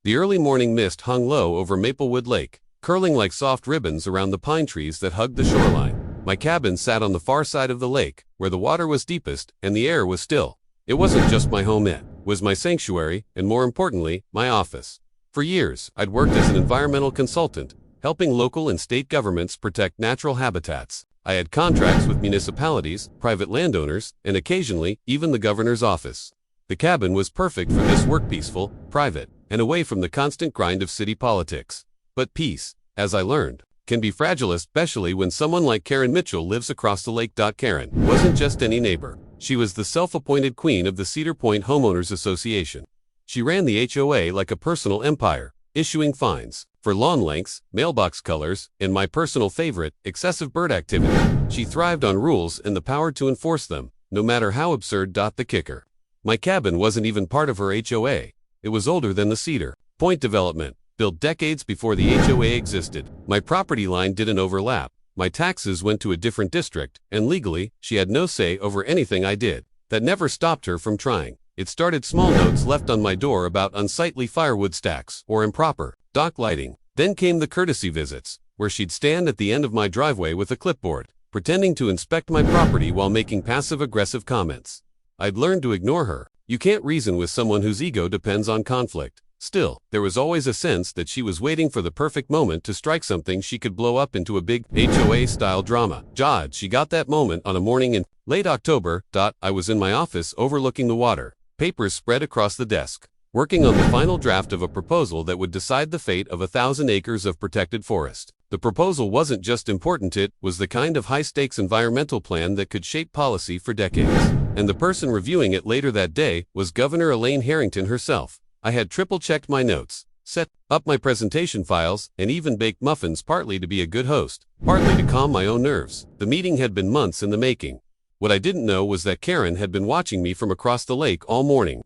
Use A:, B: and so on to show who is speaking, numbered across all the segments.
A: The early morning mist hung low over Maplewood Lake, curling like soft ribbons around the pine trees that hugged the shoreline. My cabin sat on the far side of the lake, where the water was deepest and the air was still. It wasn't just my home, it was my sanctuary, and more importantly, my office. For years, I'd worked as an environmental consultant, helping local and state governments protect natural habitats. I had contracts with municipalities, private landowners, and occasionally, even the governor's office. The cabin was perfect for this work, peaceful, private, and away from the constant grind of city politics. But peace, as I learned, can be fragile, especially when someone like Karen Mitchell lives across the lake. Karen wasn't just any neighbor. She was the self-appointed queen of the Cedar Point Homeowners Association. She ran the HOA like a personal empire, issuing fines for lawn lengths, mailbox colors, and my personal favorite, excessive bird activity. She thrived on rules and the power to enforce them, no matter how absurd. The kicker: my cabin wasn't even part of her HOA. It was older than the Cedar Point development, built decades before the HOA existed. My property line didn't overlap. My taxes went to a different district, and legally, she had no say over anything I did. That never stopped her from trying. It started small notes left on my door about unsightly firewood stacks or improper dock lighting. Then came the courtesy visits, where she'd stand at the end of my driveway with a clipboard, pretending to inspect my property while making passive-aggressive comments. I'd learned to ignore her. You can't reason with someone whose ego depends on conflict. Still, there was always a sense that she was waiting for the perfect moment to strike something she could blow up into a big HOA-style drama. She got that moment on a morning in late October. I was in my office overlooking the water, papers spread across the desk, working on the final draft of a proposal that would decide the fate of 1,000 acres of protected forest. The proposal wasn't just important, it was the kind of high-stakes environmental plan that could shape policy for decades. And the person reviewing it later that day was Governor Elaine Harrington herself. I had triple-checked my notes, set up my presentation files, and even baked muffins, partly to be a good host, partly to calm my own nerves. The meeting had been months in the making. What I didn't know was that Karen had been watching me from across the lake all morning,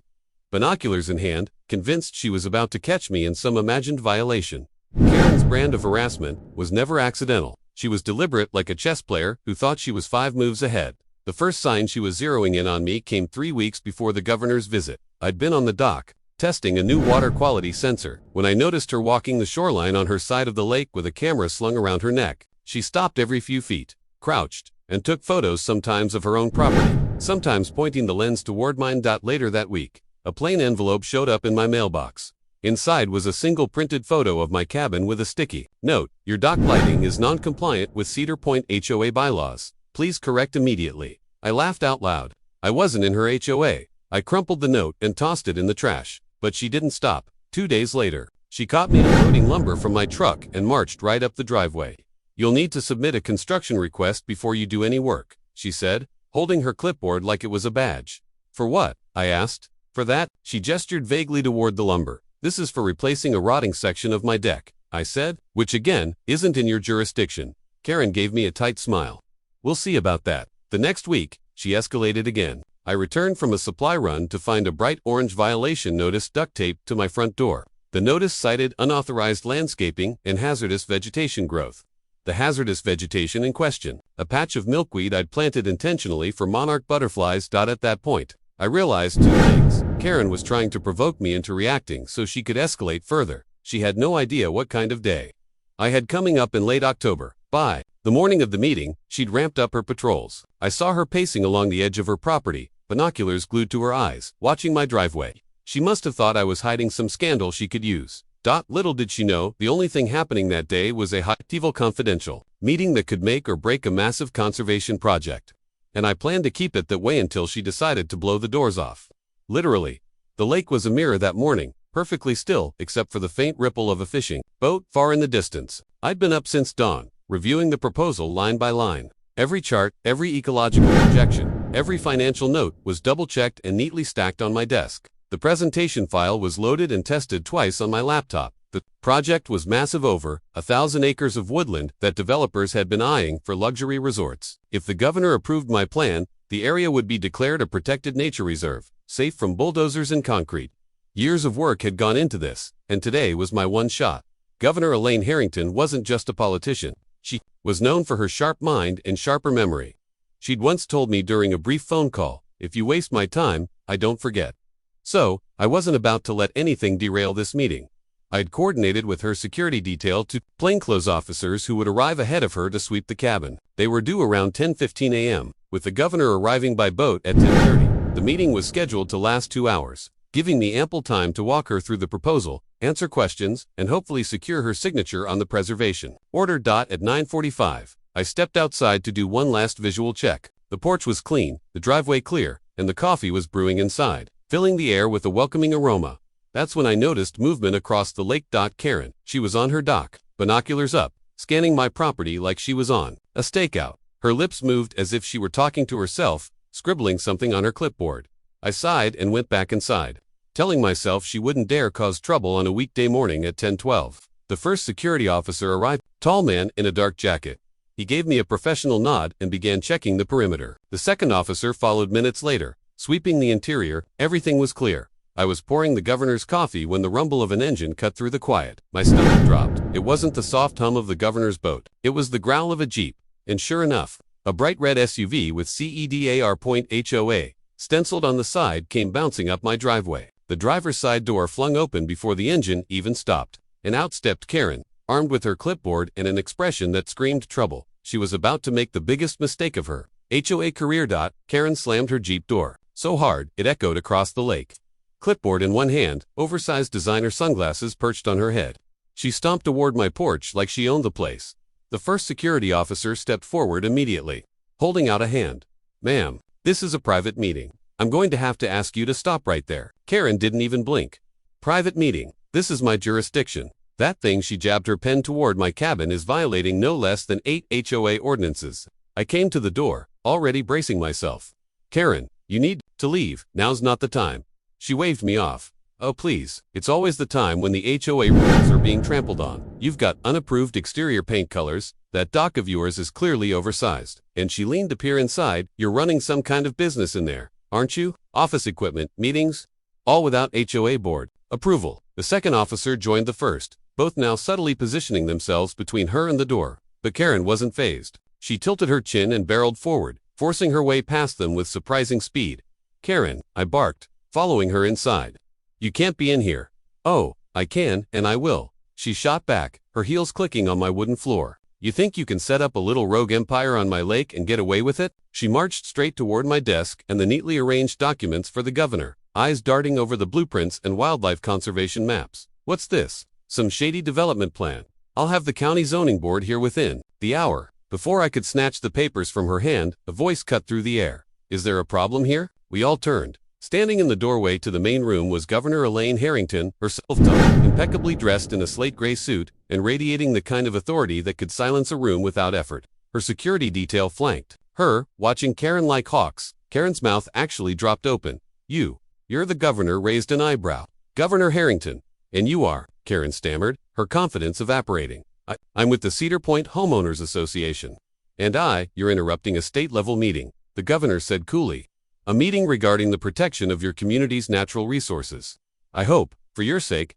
A: binoculars in hand, convinced she was about to catch me in some imagined violation. Karen's brand of harassment was never accidental. She was deliberate, like a chess player who thought she was 5 moves ahead. The first sign she was zeroing in on me came 3 weeks before the governor's visit. I'd been on the dock, testing a new water quality sensor, when I noticed her walking the shoreline on her side of the lake with a camera slung around her neck. She stopped every few feet, crouched, and took photos, sometimes of her own property, sometimes pointing the lens toward mine. Later that week, a plain envelope showed up in my mailbox. Inside was a single printed photo of my cabin with a sticky note: "Your dock lighting is non-compliant with Cedar Point HOA bylaws. Please correct immediately." I laughed out loud. I wasn't in her HOA. I crumpled the note and tossed it in the trash. But she didn't stop. 2 days later, she caught me unloading lumber from my truck and marched right up the driveway. "You'll need to submit a construction request before you do any work," she said, holding her clipboard like it was a badge. "For what?" I asked. "For that," she gestured vaguely toward the lumber. "This is for replacing a rotting section of my deck," I said, "which again, isn't in your jurisdiction." Karen gave me a tight smile. "We'll see about that." The next week, she escalated again. I returned from a supply run to find a bright orange violation notice duct taped to my front door. The notice cited unauthorized landscaping and hazardous vegetation growth. The hazardous vegetation in question, a patch of milkweed I'd planted intentionally for monarch butterflies. At that point, I realized 2 things. Karen was trying to provoke me into reacting so she could escalate further. She had no idea what kind of day I had coming up in late October. By the morning of the meeting, she'd ramped up her patrols. I saw her pacing along the edge of her property, binoculars glued to her eyes, watching my driveway. She must have thought I was hiding some scandal she could use. Little did she know, the only thing happening that day was a high-level confidential meeting that could make or break a massive conservation project. And I planned to keep it that way until she decided to blow the doors off. Literally. The lake was a mirror that morning, perfectly still except for the faint ripple of a fishing boat far in the distance. I'd been up since dawn, reviewing the proposal line by line. Every chart, every ecological projection, every financial note was double-checked and neatly stacked on my desk. The presentation file was loaded and tested twice on my laptop. The project was massive, over 1,000 acres of woodland that developers had been eyeing for luxury resorts. If the governor approved my plan, the area would be declared a protected nature reserve, safe from bulldozers and concrete. Years of work had gone into this, and today was my one shot. Governor Elaine Harrington wasn't just a politician. She was known for her sharp mind and sharper memory. She'd once told me during a brief phone call, "If you waste my time, I don't forget." So, I wasn't about to let anything derail this meeting. I had coordinated with her security detail to plainclothes officers who would arrive ahead of her to sweep the cabin. They were due around 10:15 a.m., with the governor arriving by boat at 10:30. The meeting was scheduled to last 2 hours, giving me ample time to walk her through the proposal, answer questions, and hopefully secure her signature on the preservation order. At 9:45, I stepped outside to do one last visual check. The porch was clean, the driveway clear, and the coffee was brewing inside, filling the air with a welcoming aroma. That's when I noticed movement across the lake. Karen, she was on her dock, binoculars up, scanning my property like she was on a stakeout. Her lips moved as if she were talking to herself, scribbling something on her clipboard. I sighed and went back inside, telling myself she wouldn't dare cause trouble on a weekday morning at 10:12. The first security officer arrived, tall man in a dark jacket. He gave me a professional nod and began checking the perimeter. The second officer followed minutes later, sweeping the interior. Everything was clear. I was pouring the governor's coffee when the rumble of an engine cut through the quiet. My stomach dropped. It wasn't the soft hum of the governor's boat. It was the growl of a Jeep. And sure enough, a bright red SUV with CEDAR.HOA stenciled on the side came bouncing up my driveway. The driver's side door flung open before the engine even stopped, and out stepped Karen, armed with her clipboard and an expression that screamed trouble. She was about to make the biggest mistake of her HOA career. Karen slammed her Jeep door so hard it echoed across the lake. Clipboard in one hand, oversized designer sunglasses perched on her head. She stomped toward my porch like she owned the place. The first security officer stepped forward immediately, holding out a hand. "Ma'am, this is a private meeting. I'm going to have to ask you to stop right there." Karen didn't even blink. "Private meeting. This is my jurisdiction. That thing," she jabbed her pen toward my cabin, "is violating no less than 8 HOA ordinances." I came to the door, already bracing myself. "Karen, you need to leave. Now's not the time." She waved me off. "Oh please, it's always the time when the HOA rules are being trampled on. You've got unapproved exterior paint colors, that dock of yours is clearly oversized." And she leaned to peer inside. "You're running some kind of business in there, aren't you? Office equipment, meetings, all without HOA board approval." The second officer joined the first, both now subtly positioning themselves between her and the door. But Karen wasn't fazed. She tilted her chin and barreled forward, forcing her way past them with surprising speed. "Karen," I barked, following her inside. "You can't be in here." "Oh, I can, and I will." She shot back, her heels clicking on my wooden floor. "You think you can set up a little rogue empire on my lake and get away with it?" She marched straight toward my desk and the neatly arranged documents for the governor, eyes darting over the blueprints and wildlife conservation maps. "What's this? Some shady development plan? I'll have the county zoning board here within the hour." Before I could snatch the papers from her hand, a voice cut through the air. "Is there a problem here?" We all turned. Standing in the doorway to the main room was Governor Elaine Harrington, herself impeccably dressed in a slate gray suit and radiating the kind of authority that could silence a room without effort. Her security detail flanked her, watching Karen like hawks. Karen's mouth actually dropped open. You're the governor," raised an eyebrow. "Governor Harrington. And you are," Karen stammered, her confidence evaporating. I'm with the Cedar Point Homeowners Association." "And you're interrupting a state-level meeting," the governor said coolly. "A meeting regarding the protection of your community's natural resources. I hope, for your sake."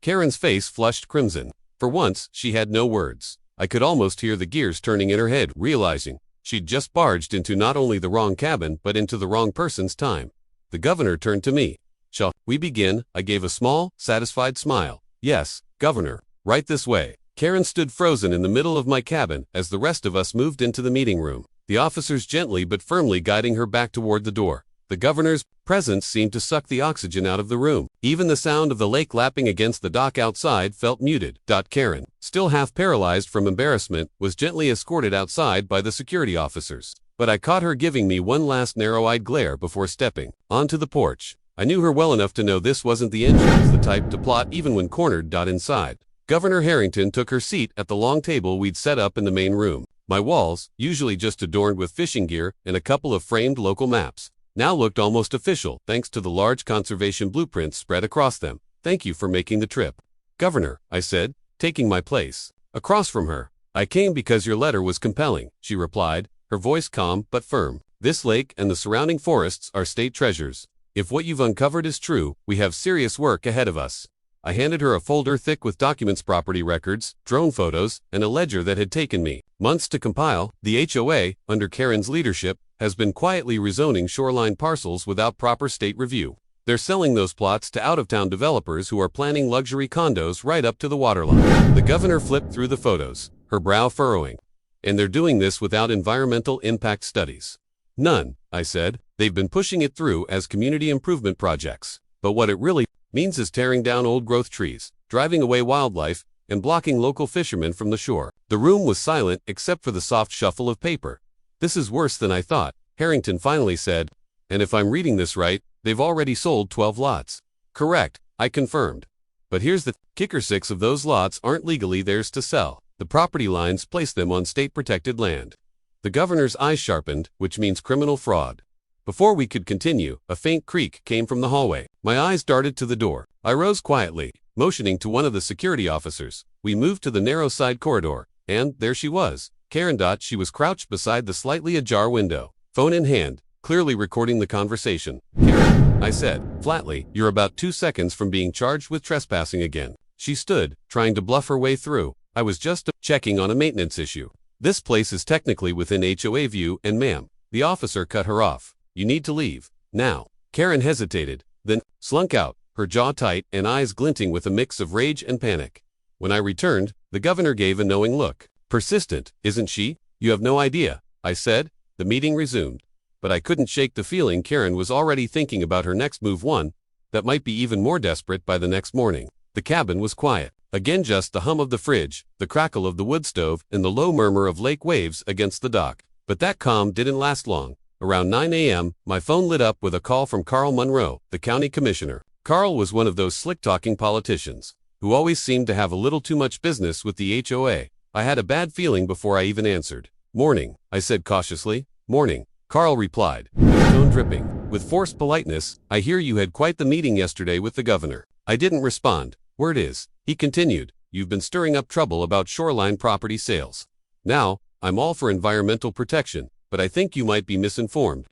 A: Karen's face flushed crimson. For once, she had no words. I could almost hear the gears turning in her head, realizing she'd just barged into not only the wrong cabin but into the wrong person's time. The governor turned to me. "Shall we begin?" I gave a small, satisfied smile. "Yes, Governor. Right this way." Karen stood frozen in the middle of my cabin as the rest of us moved into the meeting room, the officers gently but firmly guiding her back toward the door. The governor's presence seemed to suck the oxygen out of the room. Even the sound of the lake lapping against the dock outside felt muted. Karen, still half paralyzed from embarrassment, was gently escorted outside by the security officers. But I caught her giving me one last narrow-eyed glare before stepping onto the porch. I knew her well enough to know this wasn't the end. She was the type to plot even when cornered. Inside, Governor Harrington took her seat at the long table we'd set up in the main room. My walls, usually just adorned with fishing gear and a couple of framed local maps, now looked almost official thanks to the large conservation blueprints spread across them. "Thank you for making the trip, Governor," I said, taking my place across from her. "I came because your letter was compelling," she replied, her voice calm but firm. "This lake and the surrounding forests are state treasures. If what you've uncovered is true, we have serious work ahead of us." I handed her a folder thick with documents, property records, drone photos, and a ledger that had taken me months to compile. The HOA, under Karen's leadership, has been quietly rezoning shoreline parcels without proper state review. They're selling those plots to out-of-town developers who are planning luxury condos right up to the waterline. The governor flipped through the photos, her brow furrowing. And they're doing this without environmental impact studies. None, I said. They've been pushing it through as community improvement projects. But what it really means is tearing down old-growth trees, driving away wildlife, and blocking local fishermen from the shore. The room was silent except for the soft shuffle of paper. This is worse than I thought, Harrington finally said. And if I'm reading this right, they've already sold 12 lots. Correct, I confirmed. But here's the kicker: 6 of those lots aren't legally theirs to sell. The property lines place them on state-protected land. The governor's eyes sharpened, which means criminal fraud. Before we could continue, a faint creak came from the hallway. My eyes darted to the door. I rose quietly, motioning to one of the security officers. We moved to the narrow side corridor, and there she was, Karen. She was crouched beside the slightly ajar window, phone in hand, clearly recording the conversation. Karen, I said, flatly, you're about 2 seconds from being charged with trespassing again. She stood, trying to bluff her way through. I was just checking on a maintenance issue. This place is technically within HOA view, and ma'am, the officer cut her off. You need to leave, now. Karen hesitated, then slunk out, her jaw tight and eyes glinting with a mix of rage and panic. When I returned, the governor gave a knowing look. Persistent, isn't she? You have no idea, I said. The meeting resumed. But I couldn't shake the feeling Karen was already thinking about her next move, one that might be even more desperate by the next morning. The cabin was quiet. Again, just the hum of the fridge, the crackle of the wood stove, and the low murmur of lake waves against the dock. But that calm didn't last long. Around 9 a.m., my phone lit up with a call from Carl Monroe, the county commissioner. Carl was one of those slick-talking politicians who always seemed to have a little too much business with the HOA. I had a bad feeling before I even answered. Morning, I said cautiously. Morning, Carl replied, his tone dripping with forced politeness. I hear you had quite the meeting yesterday with the governor. I didn't respond. Word is, he continued, you've been stirring up trouble about shoreline property sales. Now, I'm all for environmental protection, but I think you might be misinformed.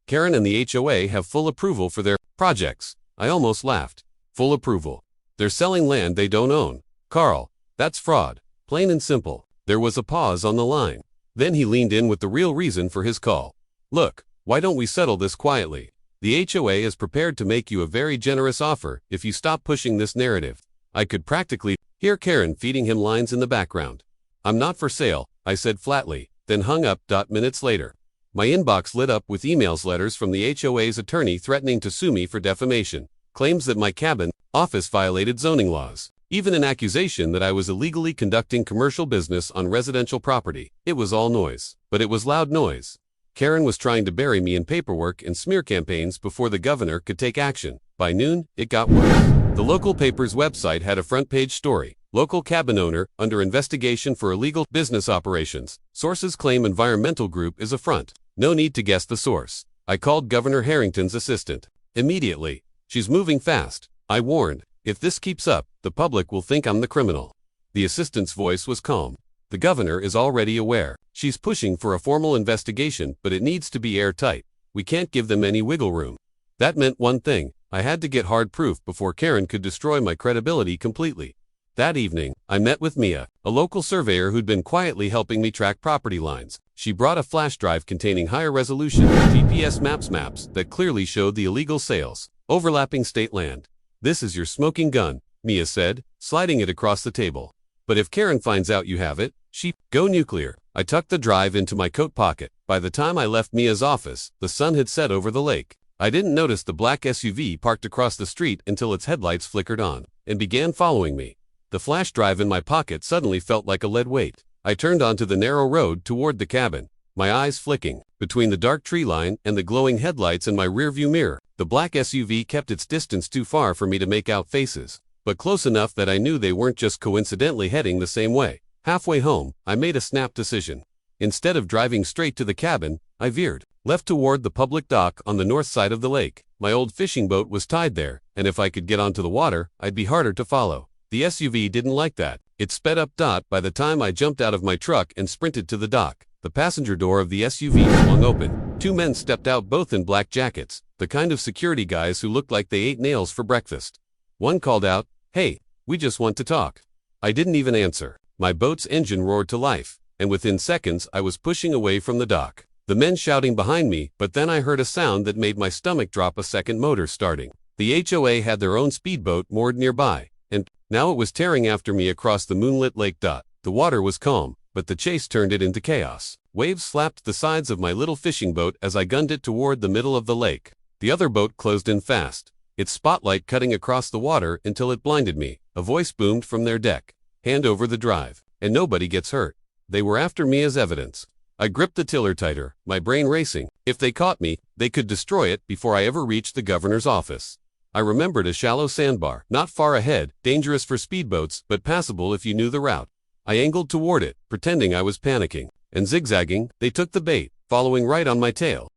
A: Karen and the HOA have full approval for their projects. I almost laughed. Full approval. They're selling land they don't own. Carl, that's fraud. Plain and simple. There was a pause on the line. Then he leaned in with the real reason for his call. Look, why don't we settle this quietly? The HOA is prepared to make you a very generous offer if you stop pushing this narrative. I could practically hear Karen feeding him lines in the background. I'm not for sale, I said flatly, then hung up. Minutes later, my inbox lit up with emails, letters from the HOA's attorney threatening to sue me for defamation, claims that my cabin office violated zoning laws, even an accusation that I was illegally conducting commercial business on residential property. It was all noise, but it was loud noise. Karen was trying to bury me in paperwork and smear campaigns before the governor could take action. By noon, it got worse. The local paper's website had a front-page story. Local cabin owner under investigation for illegal business operations. Sources claim environmental group is a front. No need to guess the source. I called Governor Harrington's assistant. Immediately. She's moving fast, I warned. If this keeps up, the public will think I'm the criminal. The assistant's voice was calm. The governor is already aware. She's pushing for a formal investigation, but it needs to be airtight. We can't give them any wiggle room. That meant one thing. I had to get hard proof before Karen could destroy my credibility completely. That evening, I met with Mia, a local surveyor who'd been quietly helping me track property lines. She brought a flash drive containing higher resolution GPS maps that clearly showed the illegal sales, overlapping state land. This is your smoking gun, Mia said, sliding it across the table. But if Karen finds out you have it, go nuclear. I tucked the drive into my coat pocket. By the time I left Mia's office, the sun had set over the lake. I didn't notice the black SUV parked across the street until its headlights flickered on and began following me. The flash drive in my pocket suddenly felt like a lead weight. I turned onto the narrow road toward the cabin, my eyes flicking between the dark tree line and the glowing headlights in my rearview mirror. The black SUV kept its distance too far for me to make out faces, but close enough that I knew they weren't just coincidentally heading the same way. Halfway home, I made a snap decision. Instead of driving straight to the cabin, I veered left toward the public dock on the north side of the lake. My old fishing boat was tied there, and if I could get onto the water, I'd be harder to follow. The SUV didn't like that. It sped up. By the time I jumped out of my truck and sprinted to the dock, the passenger door of the SUV swung open. 2 men stepped out, both in black jackets, the kind of security guys who looked like they ate nails for breakfast. One called out, "Hey, we just want to talk." I didn't even answer. My boat's engine roared to life, and within seconds I was pushing away from the dock. The men shouting behind me, but then I heard a sound that made my stomach drop. A second motor starting. The HOA had their own speedboat moored nearby, and now it was tearing after me across the moonlit lake. The water was calm, but the chase turned it into chaos. Waves slapped the sides of my little fishing boat as I gunned it toward the middle of the lake. The other boat closed in fast, its spotlight cutting across the water until it blinded me. A voice boomed from their deck. "Hand over the drive, and nobody gets hurt." They were after me as evidence. I gripped the tiller tighter, my brain racing. If they caught me, they could destroy it before I ever reached the governor's office. I remembered a shallow sandbar, not far ahead, dangerous for speedboats, but passable if you knew the route. I angled toward it, pretending I was panicking, and zigzagging, they took the bait, following right on my tail.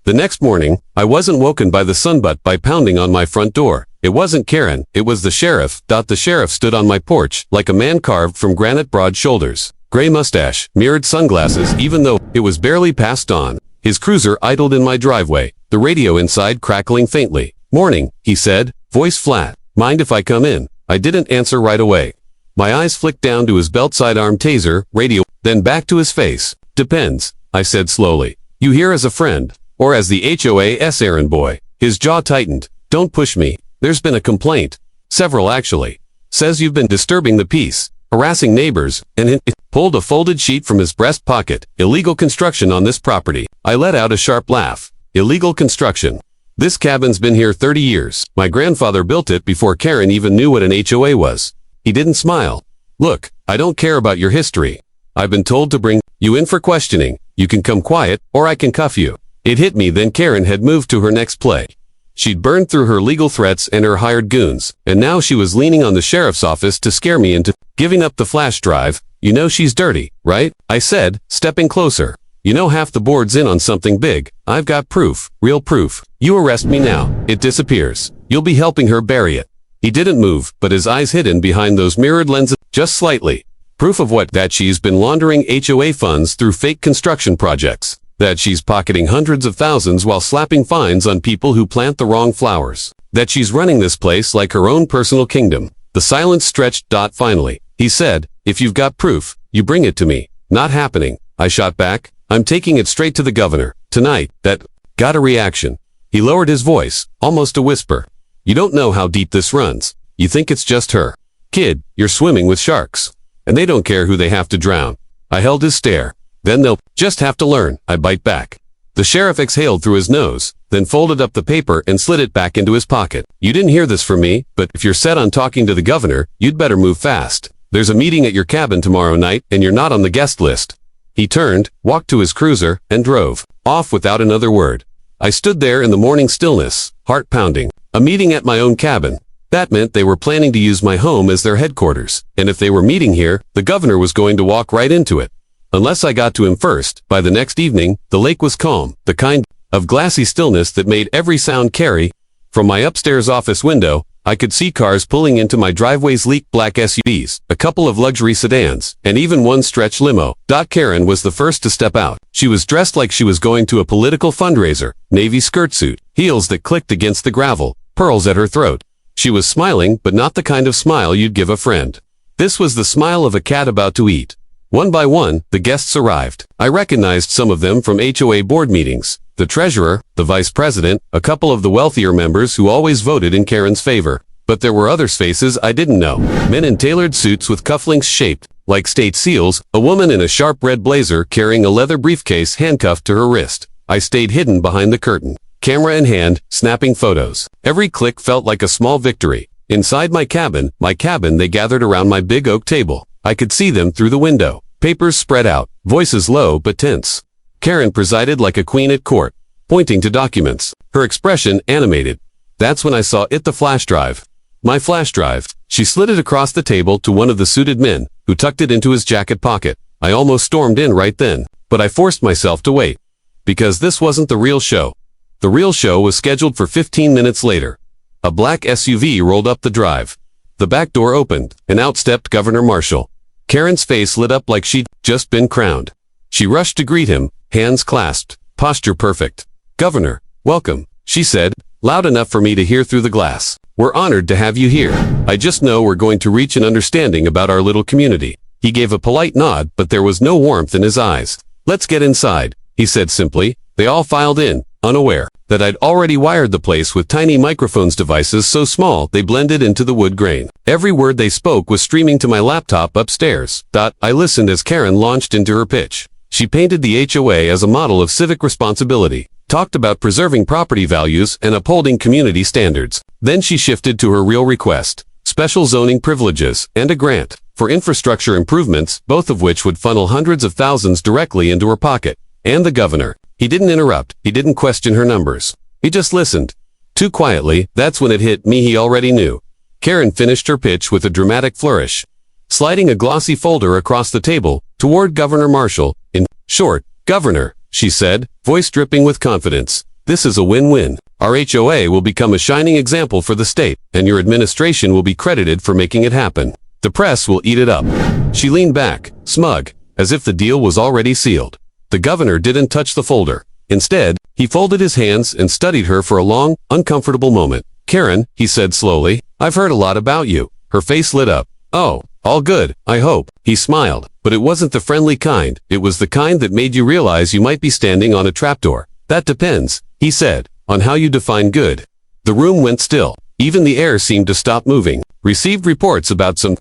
A: The next morning, I wasn't woken by the sunbutt by pounding on my front door. It wasn't Karen, it was the sheriff. The sheriff stood on my porch, like a man carved from granite, broad shoulders, gray mustache, mirrored sunglasses, even though it was barely past dawn. His cruiser idled in my driveway, the radio inside crackling faintly. "Morning," he said, voice flat. "Mind if I come in?" I didn't answer right away. My eyes flicked down to his belt sidearm taser, radio, then back to his face. "Depends," I said slowly. "You here as a friend, or as the HOA's errand boy?" His jaw tightened. "Don't push me. There's been a complaint. Several, actually. Says you've been disturbing the peace, harassing neighbors," and he pulled a folded sheet from his breast pocket. "Illegal construction on this property." I let out a sharp laugh. "Illegal construction? This cabin's been here 30 years. My grandfather built it before Karen even knew what an HOA was." He didn't smile. "Look, I don't care about your history. I've been told to bring you in for questioning. You can come quiet, or I can cuff you." It hit me then Karen had moved to her next play. She'd burned through her legal threats and her hired goons, and now she was leaning on the sheriff's office to scare me into giving up the flash drive. "You know she's dirty, right?" I said, stepping closer. "You know half the board's in on something big. I've got proof, real proof. You arrest me now, it disappears. You'll be helping her bury it." He didn't move, but his eyes hidden behind those mirrored lenses, just slightly. "Proof of what?" "That she's been laundering HOA funds through fake construction projects. That she's pocketing hundreds of thousands while slapping fines on people who plant the wrong flowers. That she's running this place like her own personal kingdom." The silence stretched. Finally, he said, "If you've got proof, you bring it to me." "Not happening," I shot back. "I'm taking it straight to the governor. Tonight." That got a reaction. He lowered his voice, almost a whisper. "You don't know how deep this runs. You think it's just her. Kid, you're swimming with sharks. And they don't care who they have to drown." I held his stare. "Then they'll just have to learn," I bite back. The sheriff exhaled through his nose, then folded up the paper and slid it back into his pocket. "You didn't hear this from me, but if you're set on talking to the governor, you'd better move fast. There's a meeting at your cabin tomorrow night, and you're not on the guest list." He turned, walked to his cruiser, and drove off without another word. I stood there in the morning stillness, heart pounding. A meeting at my own cabin. That meant they were planning to use my home as their headquarters, and if they were meeting here, the governor was going to walk right into it. Unless I got to him first. By the next evening, the lake was calm, the kind of glassy stillness that made every sound carry. From my upstairs office window, I could see cars pulling into my driveway's sleek black SUVs, a couple of luxury sedans, and even one stretch limo. Karen was the first to step out. She was dressed like she was going to a political fundraiser, navy skirt suit, heels that clicked against the gravel, pearls at her throat. She was smiling, but not the kind of smile you'd give a friend. This was the smile of a cat about to eat. One by one, the guests arrived. I recognized some of them from HOA board meetings. The treasurer, the vice president, a couple of the wealthier members who always voted in Karen's favor. But there were other faces I didn't know. Men in tailored suits with cufflinks shaped like state seals, a woman in a sharp red blazer carrying a leather briefcase handcuffed to her wrist. I stayed hidden behind the curtain, camera in hand, snapping photos. Every click felt like a small victory. Inside my cabin, they gathered around my big oak table. I could see them through the window. Papers spread out, voices low but tense. Karen presided like a queen at court, pointing to documents, her expression animated. That's when I saw the flash drive. My flash drive. She slid it across the table to one of the suited men, who tucked it into his jacket pocket. I almost stormed in right then, but I forced myself to wait. Because this wasn't the real show. The real show was scheduled for 15 minutes later. A black SUV rolled up the drive. The back door opened, and out stepped Governor Marshall. Karen's face lit up like she'd just been crowned. She rushed to greet him, hands clasped, posture perfect. "Governor, welcome," she said, loud enough for me to hear through the glass. "We're honored to have you here. I just know we're going to reach an understanding about our little community." He gave a polite nod, but there was no warmth in his eyes. "Let's get inside," he said simply. They all filed in, unaware that I'd already wired the place with tiny microphones devices so small they blended into the wood grain. Every word they spoke was streaming to my laptop upstairs. I listened as Karen launched into her pitch. She painted the HOA as a model of civic responsibility, talked about preserving property values and upholding community standards. Then she shifted to her real request: special zoning privileges and a grant for infrastructure improvements, both of which would funnel hundreds of thousands directly into her pocket. And the governor, he didn't interrupt, he didn't question her numbers. He just listened. Too quietly. That's when it hit me he already knew. Karen finished her pitch with a dramatic flourish, sliding a glossy folder across the table toward Governor Marshall. In short, Governor, she said, voice dripping with confidence, this is a win-win. Our HOA will become a shining example for the state, and your administration will be credited for making it happen. The press will eat it up. She leaned back, smug, as if the deal was already sealed. The governor didn't touch the folder. Instead, he folded his hands and studied her for a long, uncomfortable moment. Karen, he said slowly, I've heard a lot about you. Her face lit up. Oh, all good, I hope. He smiled, but it wasn't the friendly kind. It was the kind that made you realize you might be standing on a trapdoor. That depends, he said, on how you define good. The room went still. Even the air seemed to stop moving. Received reports about some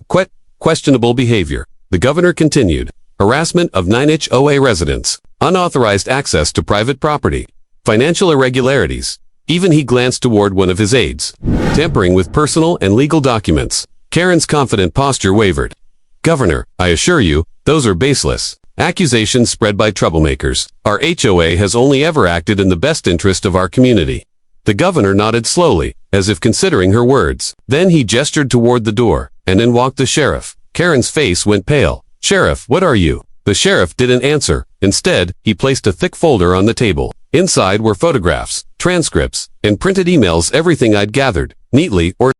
A: questionable behavior. The governor continued. Harassment of 9 HOA residents. Unauthorized access to private property. Financial irregularities. Even he glanced toward one of his aides. Tampering with personal and legal documents. Karen's confident posture wavered. Governor, I assure you, those are baseless. Accusations spread by troublemakers. Our HOA has only ever acted in the best interest of our community. The governor nodded slowly, as if considering her words. Then he gestured toward the door, and in walked the sheriff. Karen's face went pale. Sheriff, what are you? The sheriff didn't answer. Instead, he placed a thick folder on the table. Inside were photographs, transcripts, and printed emails, everything I'd gathered, neatly or...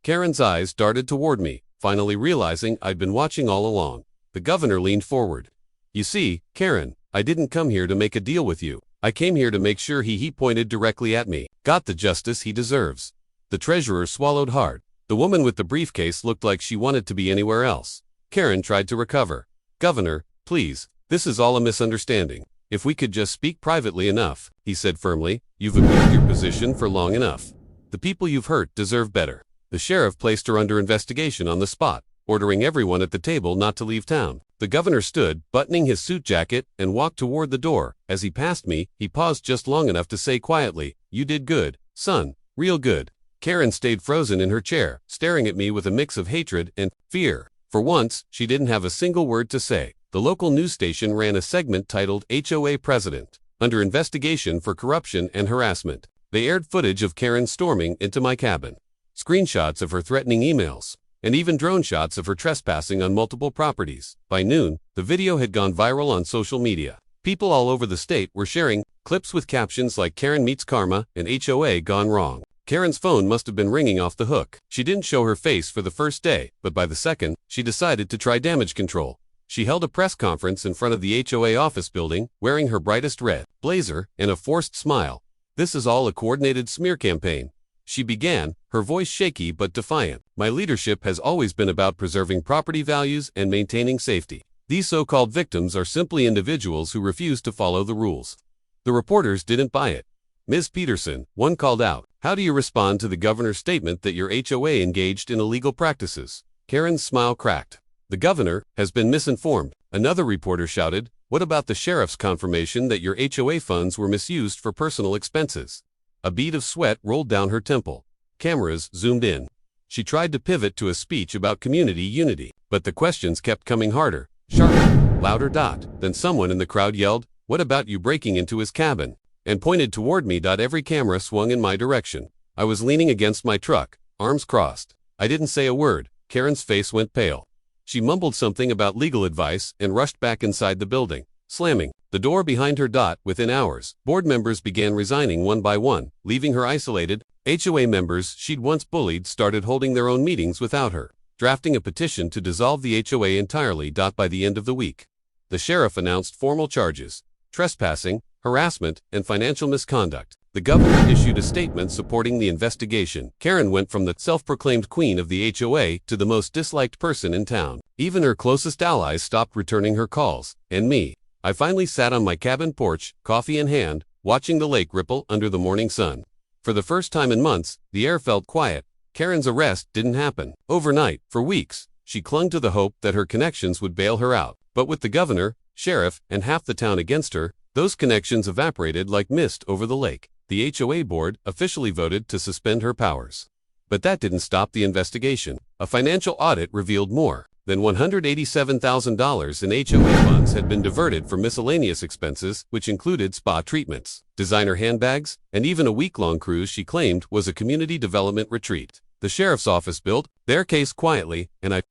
A: Karen's eyes darted toward me, finally realizing I'd been watching all along. The governor leaned forward. You see, Karen, I didn't come here to make a deal with you. I came here to make sure he pointed directly at me. Got the justice he deserves. The treasurer swallowed hard. The woman with the briefcase looked like she wanted to be anywhere else. Karen tried to recover. Governor, please, this is all a misunderstanding. If we could just speak privately enough, he said firmly. You've abused your position for long enough. The people you've hurt deserve better. The sheriff placed her under investigation on the spot, ordering everyone at the table not to leave town. The governor stood, buttoning his suit jacket, and walked toward the door. As he passed me, he paused just long enough to say quietly, You did good, son, real good. Karen stayed frozen in her chair, staring at me with a mix of hatred and fear. For once, she didn't have a single word to say. The local news station ran a segment titled HOA President, under investigation for corruption and harassment. They aired footage of Karen storming into my cabin, screenshots of her threatening emails, and even drone shots of her trespassing on multiple properties. By noon, the video had gone viral on social media. People all over the state were sharing clips with captions like Karen meets karma and HOA gone wrong. Karen's phone must have been ringing off the hook. She didn't show her face for the first day, but by the second, she decided to try damage control. She held a press conference in front of the HOA office building, wearing her brightest red blazer and a forced smile. This is all a coordinated smear campaign, she began, her voice shaky but defiant. My leadership has always been about preserving property values and maintaining safety. These so-called victims are simply individuals who refuse to follow the rules. The reporters didn't buy it. Ms. Peterson, one called out, how do you respond to the governor's statement that your HOA engaged in illegal practices? Karen's smile cracked. The governor has been misinformed. Another reporter shouted, what about the sheriff's confirmation that your HOA funds were misused for personal expenses? A bead of sweat rolled down her temple. Cameras zoomed in. She tried to pivot to a speech about community unity, but the questions kept coming harder, sharper, louder. Then someone in the crowd yelled, what about you breaking into his cabin? And pointed toward me. Every camera swung in my direction. I was leaning against my truck, arms crossed. I didn't say a word. Karen's face went pale. She mumbled something about legal advice and rushed back inside the building, slamming the door behind her. Within hours, board members began resigning one by one, leaving her isolated. HOA members she'd once bullied started holding their own meetings without her, drafting a petition to dissolve the HOA entirely. By the end of the week, the sheriff announced formal charges: trespassing, harassment, and financial misconduct. The governor issued a statement supporting the investigation. Karen went from the self-proclaimed queen of the HOA to the most disliked person in town. Even her closest allies stopped returning her calls. And me, I finally sat on my cabin porch, coffee in hand, watching the lake ripple under the morning sun. For the first time in months, the air felt quiet. Karen's arrest didn't happen overnight. For weeks, she clung to the hope that her connections would bail her out. But with the governor, sheriff, and half the town against her, those connections evaporated like mist over the lake. The HOA board officially voted to suspend her powers. But that didn't stop the investigation. A financial audit revealed more than $187,000 in HOA funds had been diverted for miscellaneous expenses, which included spa treatments, designer handbags, and even a week-long cruise she claimed was a community development retreat. The sheriff's office built their case quietly, and I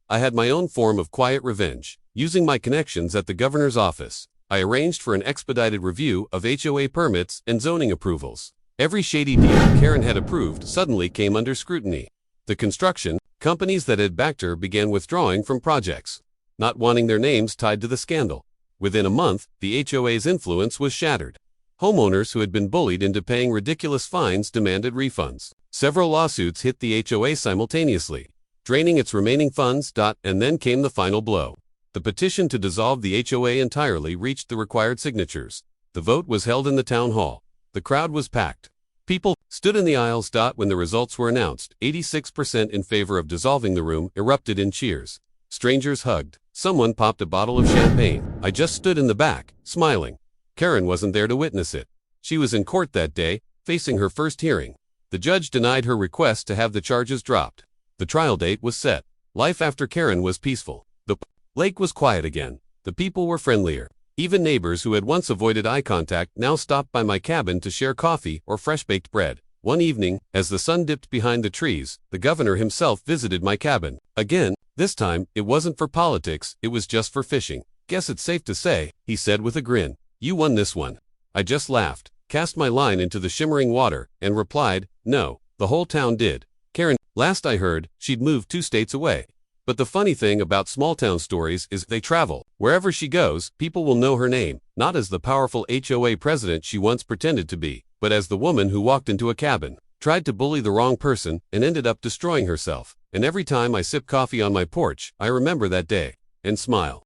A: had my own form of quiet revenge. Using my connections at the governor's office, I arranged for an expedited review of HOA permits and zoning approvals. Every shady deal Karen had approved suddenly came under scrutiny. The construction companies that had backed her began withdrawing from projects, not wanting their names tied to the scandal. Within a month, the HOA's influence was shattered. Homeowners who had been bullied into paying ridiculous fines demanded refunds. Several lawsuits hit the HOA simultaneously, draining its remaining funds. And then came the final blow. The petition to dissolve the HOA entirely reached the required signatures. The vote was held in the town hall. The crowd was packed. People stood in the aisles. When the results were announced, 86% in favor of dissolving the room erupted in cheers. Strangers hugged. Someone popped a bottle of champagne. I just stood in the back, smiling. Karen wasn't there to witness it. She was in court that day, facing her first hearing. The judge denied her request to have the charges dropped. The trial date was set. Life after Karen was peaceful. The lake was quiet again. The people were friendlier. Even neighbors who had once avoided eye contact now stopped by my cabin to share coffee or fresh-baked bread. One evening, as the sun dipped behind the trees, the governor himself visited my cabin. Again, this time, it wasn't for politics, it was just for fishing. Guess it's safe to say, he said with a grin, you won this one. I just laughed, cast my line into the shimmering water, and replied, no, the whole town did. Karen, last I heard, she'd moved 2 states away. But the funny thing about small-town stories is they travel. Wherever she goes, people will know her name, not as the powerful HOA president she once pretended to be, but as the woman who walked into a cabin, tried to bully the wrong person, and ended up destroying herself. And every time I sip coffee on my porch, I remember that day, and smile.